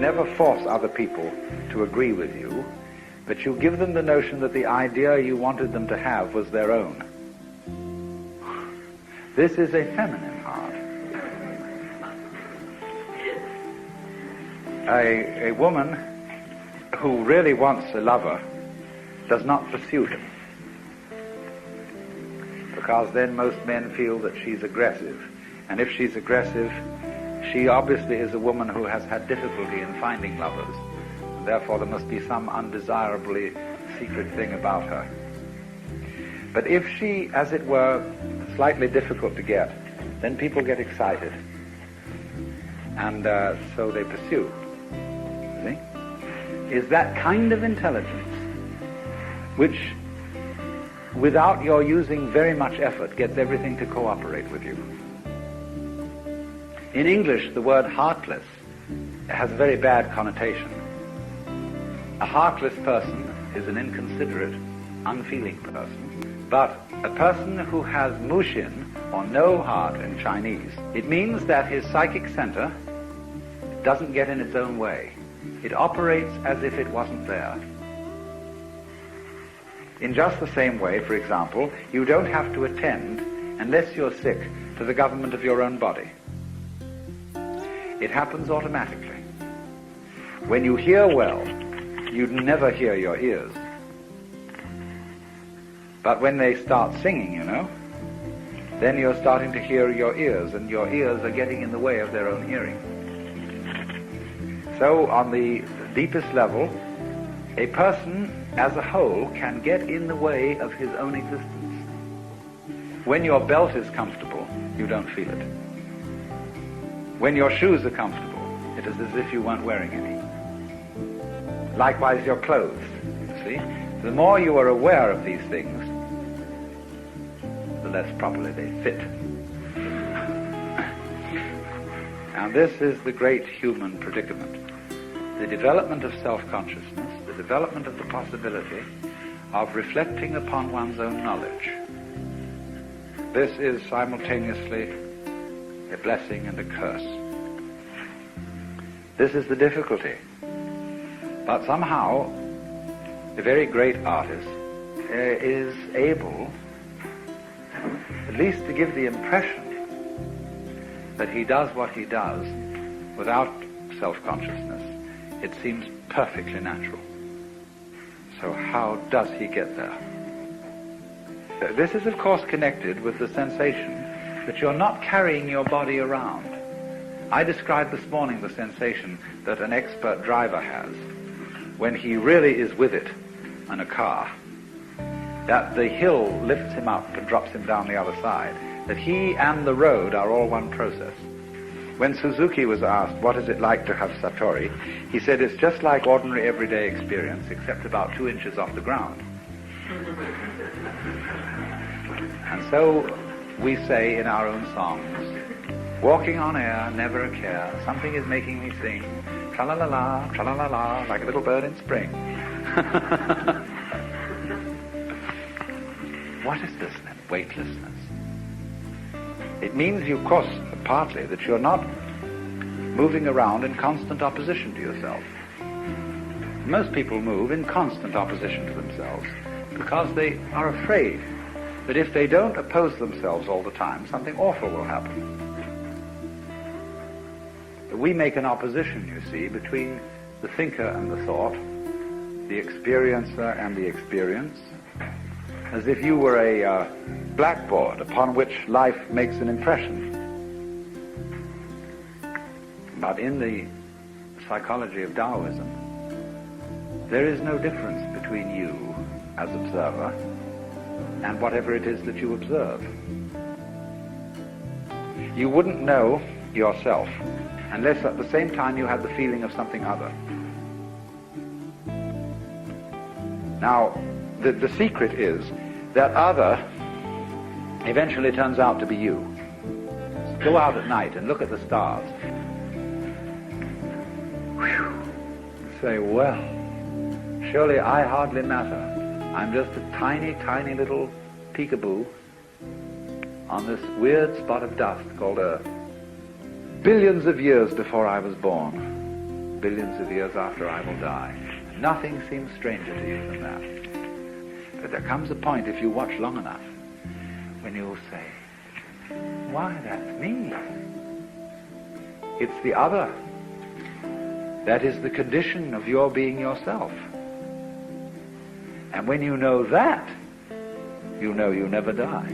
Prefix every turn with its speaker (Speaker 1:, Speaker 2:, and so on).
Speaker 1: never force other people to agree with you, but you give them the notion that the idea you wanted them to have was their own. This is a feminine heart. A woman who really wants a lover does not pursue him, because then most men feel that she's aggressive. And if she's aggressive, she obviously is a woman who has had difficulty in finding lovers. And therefore there must be some undesirably secret thing about her. But if she, as it were, slightly difficult to get, then people get excited. And so they pursue. See? Is that kind of intelligence which, without your using very much effort, gets everything to cooperate with you. In English, the word heartless has a very bad connotation. A heartless person is an inconsiderate, unfeeling person. But a person who has mushin, or no heart in Chinese, it means that his psychic center doesn't get in its own way. It operates as if it wasn't there. In just the same way, for example, you don't have to attend, unless you're sick, to the government of your own body. It happens automatically. When you hear well, you'd never hear your ears. But when they start singing, you know, then you're starting to hear your ears, and your ears are getting in the way of their own hearing. So on the deepest level, a person as a whole can get in the way of his own existence. When your belt is comfortable, you don't feel it. When your shoes are comfortable, it is as if you weren't wearing any. Likewise your clothes, you see. The more you are aware of these things, the less properly they fit. And this is the great human predicament. The development of self-consciousness, the development of the possibility of reflecting upon one's own knowledge. This is simultaneously a blessing and a curse. This is the difficulty. But somehow, a very great artist is able at least to give the impression that he does what he does without self-consciousness. It seems perfectly natural. So how does he get there? This is of course connected with the sensation that you're not carrying your body around. I described this morning the sensation that an expert driver has when he really is with it in a car, that the hill lifts him up and drops him down the other side, that he and the road are all one process. When Suzuki was asked, what is it like to have Satori, he said it's just like ordinary everyday experience, except about 2 inches off the ground. And so we say in our own songs, walking on air, never a care, something is making me sing, tra-la-la-la, tra-la-la-la, like a little bird in spring. What is this then? Weightlessness. It means, of course, partly that you're not moving around in constant opposition to yourself. Most people move in constant opposition to themselves because they are afraid that if they don't oppose themselves all the time, something awful will happen. We make an opposition, you see, between the thinker and the thought, the experiencer and the experience, as if you were a blackboard upon which life makes an impression. But in the psychology of Taoism, there is no difference between you as observer and whatever it is that you observe. You wouldn't know yourself unless at the same time you had the feeling of something other. Now, the secret is that other eventually turns out to be you. Go out at night and look at the stars. Whew. Say, well, surely I hardly matter. I'm just a tiny, tiny little peekaboo on this weird spot of dust called Earth. Billions of years before I was born, billions of years after I will die. Nothing seems stranger to you than that. But there comes a point, if you watch long enough, when you'll say, why, that's me. It's the other. That is the condition of your being yourself. And when you know that, you know you never die.